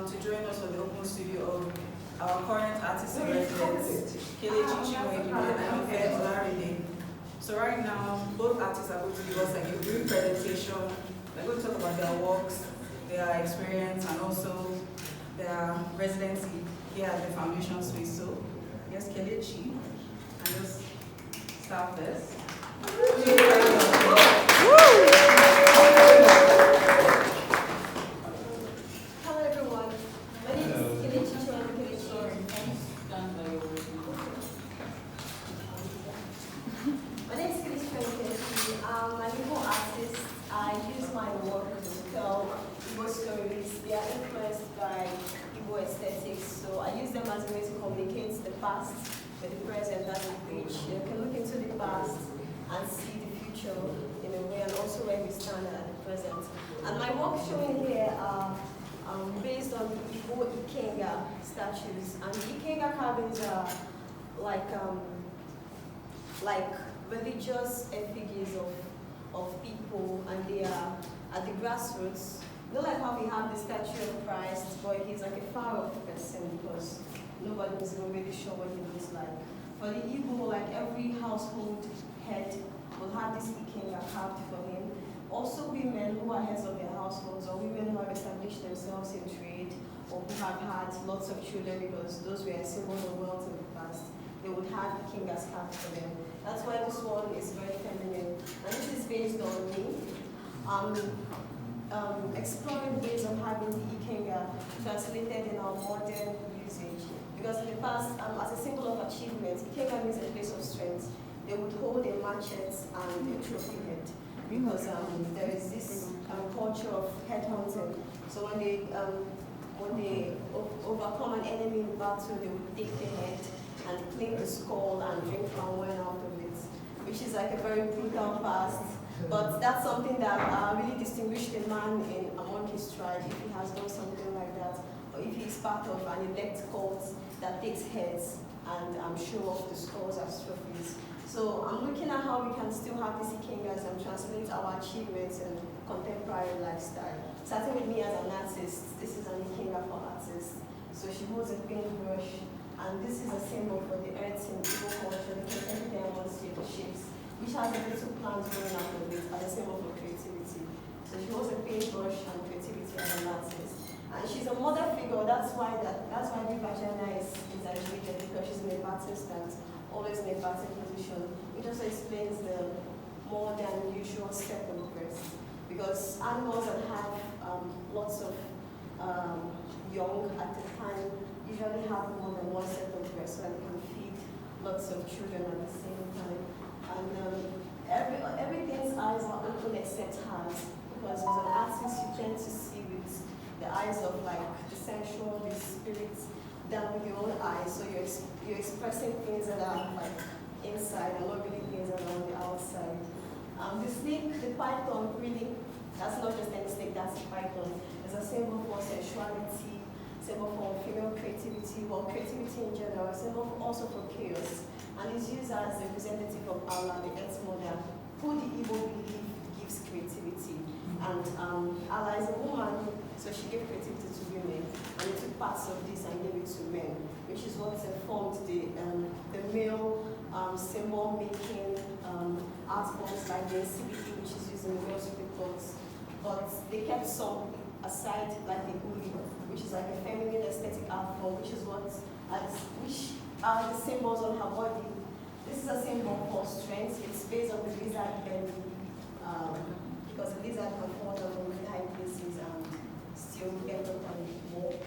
to join us on the open studio of our current artist in residence, Kelechi and Ikenga Olaride. So right now, both artists are going to give us like a brief presentation. They're going to talk about their works, their experience, and also their residency here at the Foundation Space. So, yes, Kelechi, and just start this. Hello everyone, my name is Kelechi. My name is Kelechi. I'm an Igbo artist. I use my work to tell Igbo stories. They are influenced by Igbo aesthetics, so I use them as a way to communicate the past with the present as a bridge. You can look into the past and see the future in a way, and also where we stand at the present. And my work showing here are based on the Igbo Ikenga statues. And the Ikenga carvings are like religious effigies of people, and they are at the grassroots. Not like how we have the statue of Christ, but he's like a far-off person because nobody is really sure what he looks like. For the Igbo, like every household head will have this Ikenga carved for him. Also women who are heads of their households, or women who have established themselves in trade, or who have had lots of children because those were symbols of wealth in the past, they would have Ikengas carved for them. That's why this one is very feminine. And this is based on me. Exploring ways of having the Ikenga translated in our modern usage. Because in the past, as a symbol of achievement, Ikenga means a place of strength. They would hold a machete and a trophy head. Because there is this culture of head hunting. So when they overcome an enemy in battle, they would take the head and clean the skull and drink palm wine out of it, which is like a very brutal past. But that's something that really distinguished a man among his tribe if he has done something like that, or if he's part of an elect cult that takes heads and show off the skulls as trophies. So I'm looking at how we can still have these Ikengas and translate our achievements in contemporary lifestyle. Starting with me as an artist, this is an Ikenga for artists. So she holds a paintbrush, and this is a symbol for the earth in Igbo culture because everything I want to see the shapes, which has a little plant growing out of it as a symbol for creativity. So she holds a paintbrush and creativity as an artist. And she's a mother figure, that's why the vagina is exaggerated because she's in a batting stance, always in a batting position. It also explains the more than usual step on the breast. Because animals that have lots of young at the time usually have more than one set of breasts so that they can feed lots of children at the same time. And everything's eyes are open except hers, because as an artist you tend to see with the eyes of like the sensual, the spirit, than with your own eyes. So you're expressing things that are like inside and not really things that are on the outside. The snake, the python, really, that's not just any snake, that's a python. It's a symbol for sensuality, symbol for female creativity, well, creativity in general, a symbol also for chaos. And it's used as a representative of Allah, the Earth Mother, who the Igbo believe gives creativity. And Allah is a woman, so she gave creativity to women, and they took parts of this and gave it to men, which is what formed the male symbol making art forms like the CBD, which is used in male reports. But they kept some aside, like the uli, which is like a feminine aesthetic art form, which are the symbols on her body. This is a symbol for strength. It's based on the lizard belly, because the lizard can fall down on really high places and still get up and walk.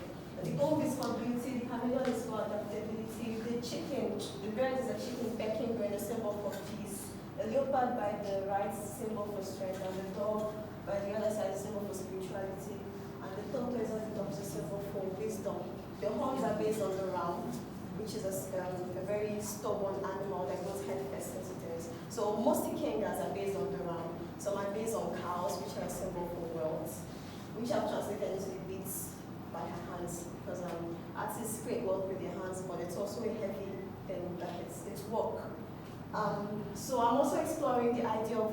The gold is for beauty, the chameleon is for adaptability, the chicken, the bird is a chicken pecking bird, a symbol for peace. The leopard by the right is a symbol for strength, and the dog by the other side is a symbol for spirituality. And the tortoise at the top is a symbol for wisdom. The horns are based on the ram, which is a very stubborn animal that goes headfirst into things. So most Ikengas are based on the ram. Some are based on cows, which are a symbol for wealth, which I've translated into the beads by her hands, because artists create wealth with their hands, but it's also a heavy thing, like it's work. So I'm also exploring the idea of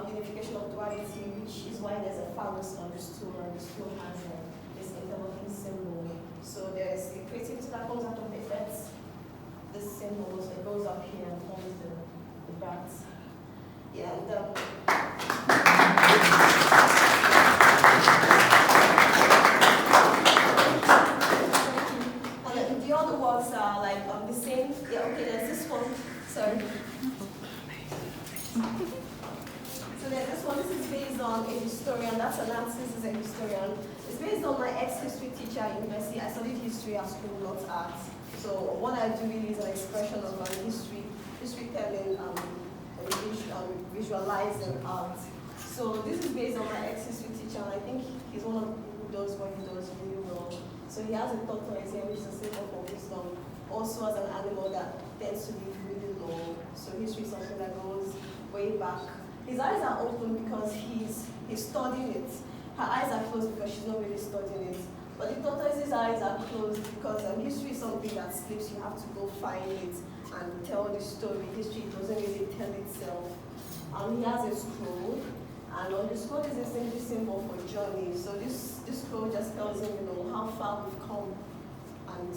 unification of duality, which is why there's a phallus on the stool, and the stool has this interlocking symbol. up here and forms the bracts. Yeah, and then the other ones are like the same. Yeah, okay, there's this one. Sorry. So there's this one. This is based on a historian. That's an artist. This is a historian. It's based on my ex-history teacher at university. I studied history at school, not art. So what I do really is an expression of my history telling, visualizing art. So this is based on my ex-history teacher, and I think he's one of the people who does what he does really well. So he has a tortoise here, which is a symbol for wisdom. Also as an animal that tends to live really long. So history is something that goes way back. His eyes are open because he's studying it. Her eyes are closed because she's not really studying it. But the tortoise's eyes are closed because history is something that slips. You have to go find it and tell the story. History doesn't really tell itself. He has a scroll, and on the scroll is a simple symbol for journey. So this scroll just tells him, how far we've come and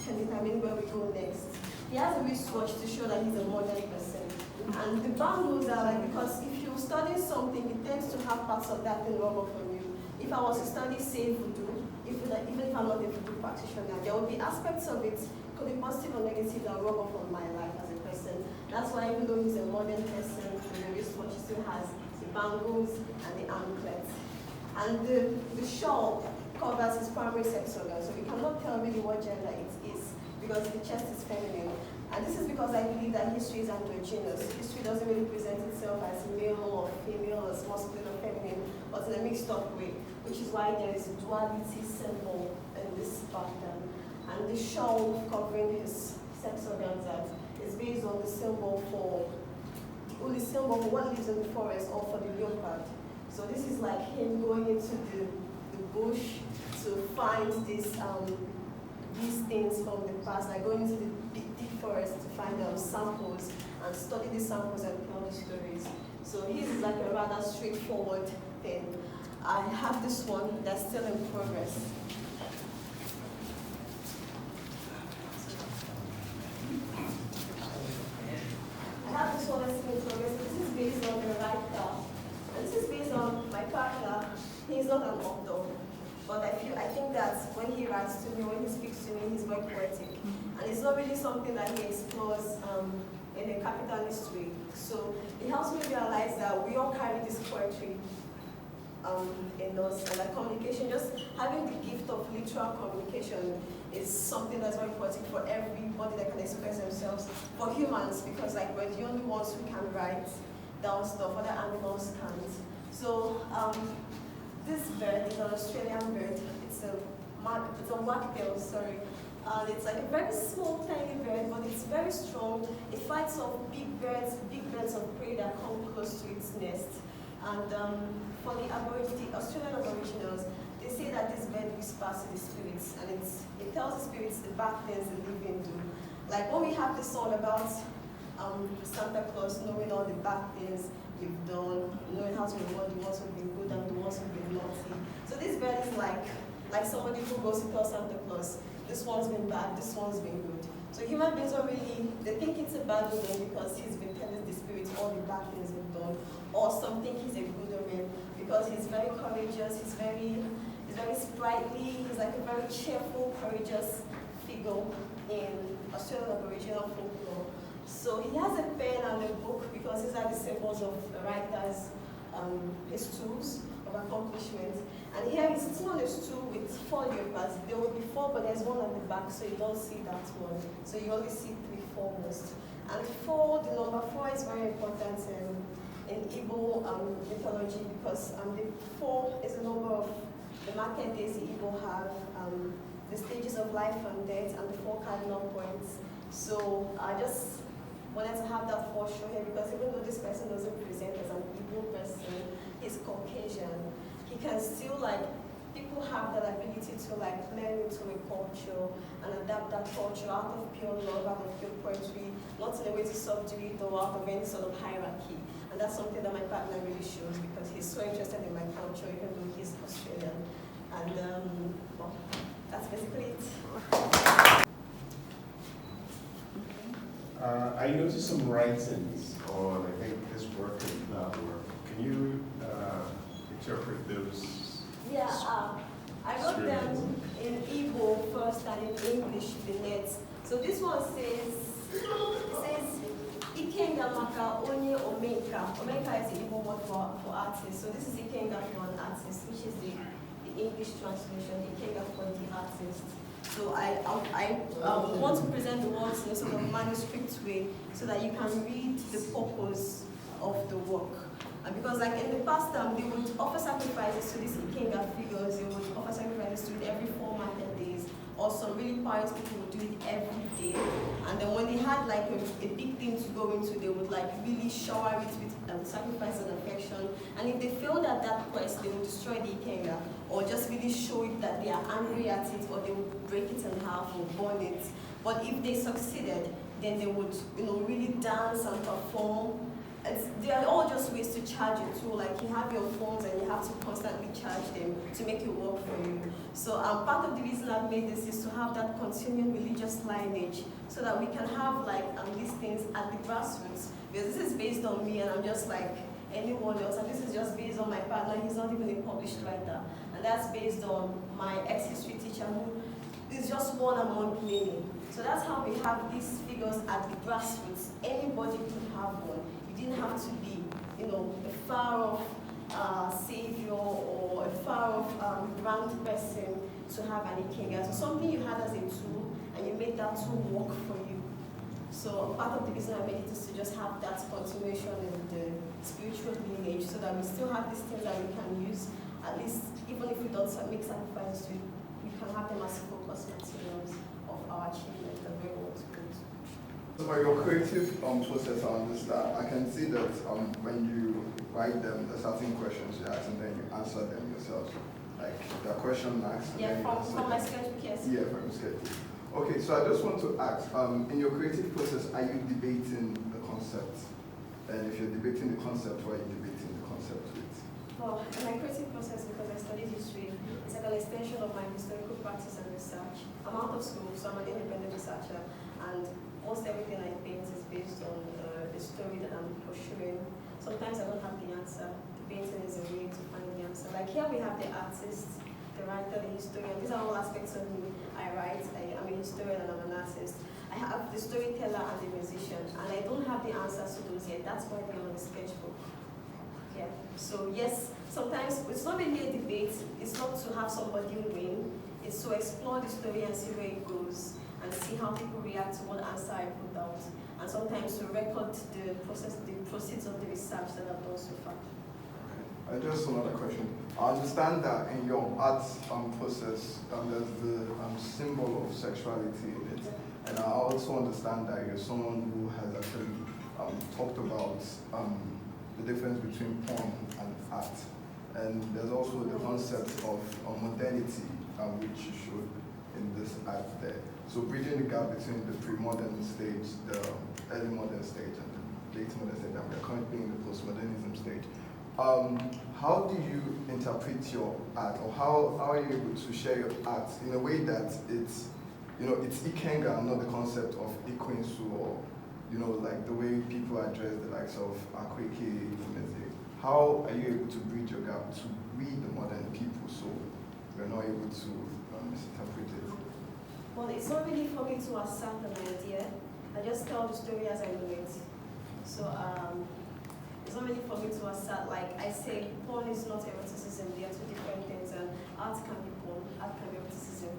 can determine where we go next. He has a wristwatch to show that he's a modern person. And the bangles are like, because if you study something, it tends to have parts of that thing rub off on you. If I was to study, say, voodoo, even if I'm not a voodoo practitioner, there will be aspects of it, could be positive or negative, that rub off on my life as a person. That's why even though he's a modern person, the wristwatch still has the bangles and the anklets. And the shawl covers his primary sex organ, so we cannot tell really what gender it is, because the chest is feminine. And this is because I believe that history is androgynous. History doesn't really present itself as male or female, as masculine or feminine, but in a mixed up way, which is why there is a duality symbol in this pattern. And the shawl covering his sex organs is based on the symbol for what lives in the forest, or for the leopard. So this is like him going into the bush to find these things from the past, like going into the deep forest to find samples and study the samples and tell the stories. So his is like a rather straightforward thing. I have this one that's still in progress. I have this one that's still in progress. This is based on the writer. And this is based on my partner. He's not an author. But I think that when he writes to me, when he speaks to me, he's very poetic. And it's not really something that he explores in a capitalist way. So it helps me realize that we all carry this poetry in us. And like communication, just having the gift of literal communication is something that's very important for everybody that can express themselves. For humans, because like we're the only ones who can write down stuff, other animals can't. So this bird is an Australian bird. It's a wagtail, sorry. It's like a very small, tiny bird, but it's very strong. It fights off big birds of prey that come close to its nest. And for the Australian Aboriginals, they say that this bird whispers to the spirits, and it tells the spirits the bad things the living do. Like when we have this song about Santa Claus knowing all the bad things you've done, knowing how to reward the ones who've been good and the ones who've been naughty. So this bird is like somebody who goes to tell Santa Claus, this one's been bad, this one's been good. So human beings are really, they think it's a bad omen because he's been telling the spirits all the bad things he's done, or some think he's a good omen because he's very courageous, he's very sprightly, he's like a very cheerful, courageous figure in Australian Aboriginal folklore. So he has a pen and a book because these are the symbols of the writers, his tools of accomplishment. And here he's sitting on a stool with 4 leopards. There will be 4, but there's one at the back, so you don't see that one. So you only see 3 foremost. And 4, the number 4 is very important in Igbo mythology because the 4 is the number of the market days the Igbo have, the stages of life and death, and the 4 cardinal points. So I just wanted to have that 4 show here because even though this person doesn't present as an Igbo person, he's Caucasian. He can still people have that ability to blend into a culture and adapt that culture out of pure love, out of pure poetry, not in a way to subdue it or out of any sort of hierarchy. And that's something that my partner really shows because he's so interested in my culture even though he's Australian. And that's basically it. I noticed some writings on, I think, this work and that work. Can you interpret those? Yeah, I wrote them in Igbo first and in English the next. So this one says Ikenga maka onye omeka. Omeka is the Igbo word for artist. So this is Ikenga for an artist, which is the English translation, Ikenga for the artist. So I want to present the words in a sort of manuscript way so that you can read the purpose of the work. And because like in the past they would offer sacrifices to these Ikenga figures, they would offer sacrifices to it every 4 months days, or some really pious people would do it every day. And then when they had like a big thing to go into, they would like really shower it with sacrifice and affection. And if they failed at that quest, they would destroy the Ikenga, or just really show it that they are angry at it, or they would break it in half or burn it. But if they succeeded, then they would, really dance and perform. They are all just ways to charge it too. Like you have your phones and you have to constantly charge them to make it work for you. So part of the reason I've made this is to have that continuing religious lineage, so that we can have like these things at the grassroots. Because this is based on me, and I'm just like anyone else. And this is just based on my partner. He's not even a published writer, and that's based on my ex-history teacher, who is just one among many. So that's how we have these figures at the grassroots. Anybody could have one. You didn't have to be, a far-off savior or a far-off grand person to have an Ikenga. So something you had as a tool, and you made that tool work for you. So part of the reason I made it is to just have that continuation in the spiritual lineage, so that we still have these things that we can use, at least even if we don't make sacrifices to it, we can have them as focus materials of our achievement that we want to put. So for your creative process, I understand. I can see that when you write them, there's certain questions you ask and then you answer them yourself. Like the question marks. Yeah, from my sketchbook, yes. Yeah, from your sketchbook. Okay, so I just want to ask, in your creative process, are you debating the concept? And if you're debating the concept, why are you debating the concept with? Well, in my creative process, because I studied history, it's like an extension of my historical practice and research. I'm out of school, so I'm an independent researcher, and most everything I paint is based on the story that I'm pursuing. Sometimes I don't have the answer. The painting is a way to find the answer. Like here we have the artist, the writer, the historian. These are all aspects of me. I write, I'm a historian and I'm an artist. I have the storyteller and the musician, and I don't have the answers to those yet. That's why they're on the sketchbook. Yeah. So yes, sometimes it's not really a debate. It's not to have somebody win. It's to explore the story and see where it goes, and see how people react to what answer I put out. And sometimes to record the proceeds of the research that I've done so far. Just another question. I understand that in your art process, there's the symbol of sexuality in it. And I also understand that you're someone who has actually talked about the difference between porn and art. And there's also the concept of modernity, which you showed in this art there. So bridging the gap between the pre-modern stage, the early modern stage, and the late modern stage, and we're currently in the post-modernism stage. How do you interpret your art, or how are you able to share your art in a way that it's Ikenga and not the concept of Ikwensu, or like the way people address the likes of Akweke, how are you able to bridge your gap to we the modern people, so we're not able to misinterpret it? Well, it's not really for me to assert an idea. I just tell the story as I know it. So it's not really for me to assert, like I say, porn is not eroticism, they are two different things, and art can be porn, art can be eroticism.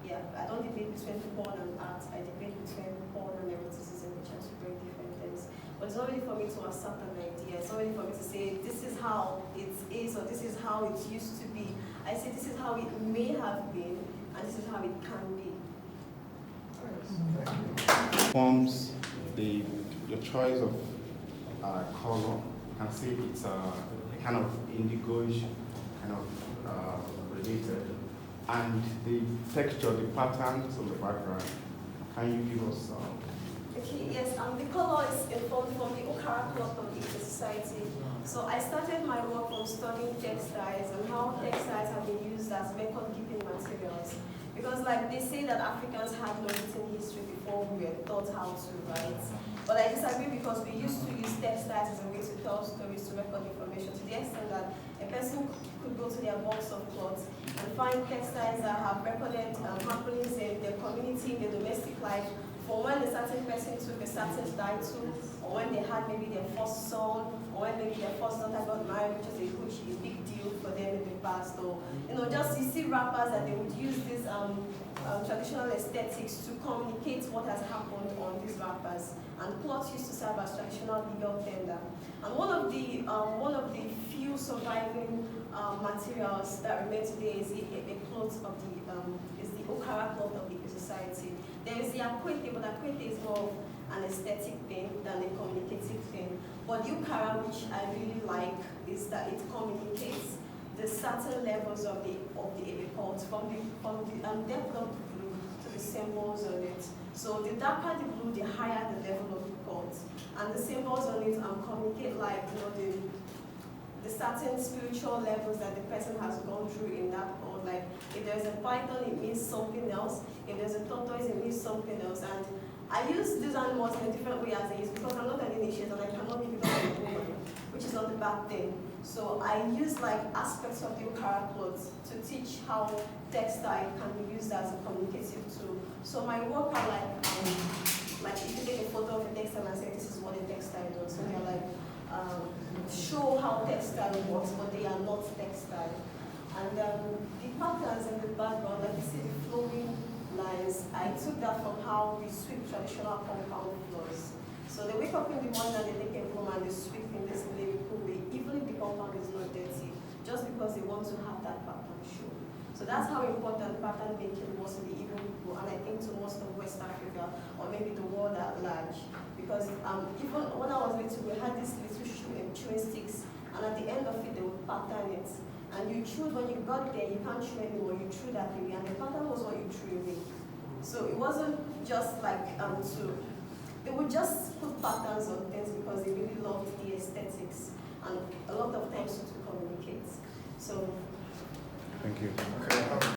Yeah, I don't debate between porn and art, I debate between porn and eroticism, which are two very different things. But it's not really for me to assert an idea, it's not really for me to say, this is how it is, or this is how it used to be. I say, this is how it may have been, and this is how it can be. Forms your choice of color. You can see it's kind of indigoish, kind of related, and the texture, the patterns on the background. Can you give us? Okay, yes. The color is informed from the Okara Club of the Society. So I started my work from studying textiles and how textiles have been used as record-keeping materials. Because like they say that Africans had no written history before we were taught how to write. But I disagree because we used to use textiles as a way to tell stories, to record information, to the extent that a person could go to their box of clothes and find textiles that have recorded happenings in their community, in their domestic life, for when a certain person took a certain title, or when they had maybe their first son, or when maybe their first daughter got married, which is a big deal for them in the past. Or, just you see rappers that they would use these traditional aesthetics to communicate what has happened on these rappers. And cloth used to serve as traditional legal tender. And one of the few surviving materials that remain today is a cloth of the Okara cloth of the society. There is the akwete, but akwete is more of an aesthetic thing than a communicative thing. But the Okara, which I really like, is that it communicates the certain levels of the cult, from the depth of the blue to the symbols on it. So the darker the blue, the higher the level of the cult. And the symbols on it communicate like the certain spiritual levels that the person has gone through in that cult. Like if there's a python, it means something else. If there's a tortoise, it means something else. And I use these animals in a different way as it is because I'm not an initiate and I cannot give it up to woman, which is not a bad thing. So I use like aspects of the Okara clothes to teach how textile can be used as a communicative tool. So my work are like if you take a photo of a textile and say this is what a textile does, so they're like show how textile works, but they are not textile. And the patterns in the background, like you see the flowing lines, I took that from how we sweep traditional compound floors. So they wake up in the morning and they take a broom and they sweep in this lyrical way, even if the compound is not dirty, just because they want to have that pattern show. So that's how important pattern making was to the Igbo people, and I think to most of West Africa, or maybe the world at large. Because even when I was little, we had these little chewing sticks, and at the end of it, they would pattern it. And you chewed, when you got there, you can't chew anymore, you threw that away, and the pattern was what you threw away. So it wasn't just like they would just put patterns on things because they really loved the aesthetics, and a lot of times to communicate. So thank you. Okay.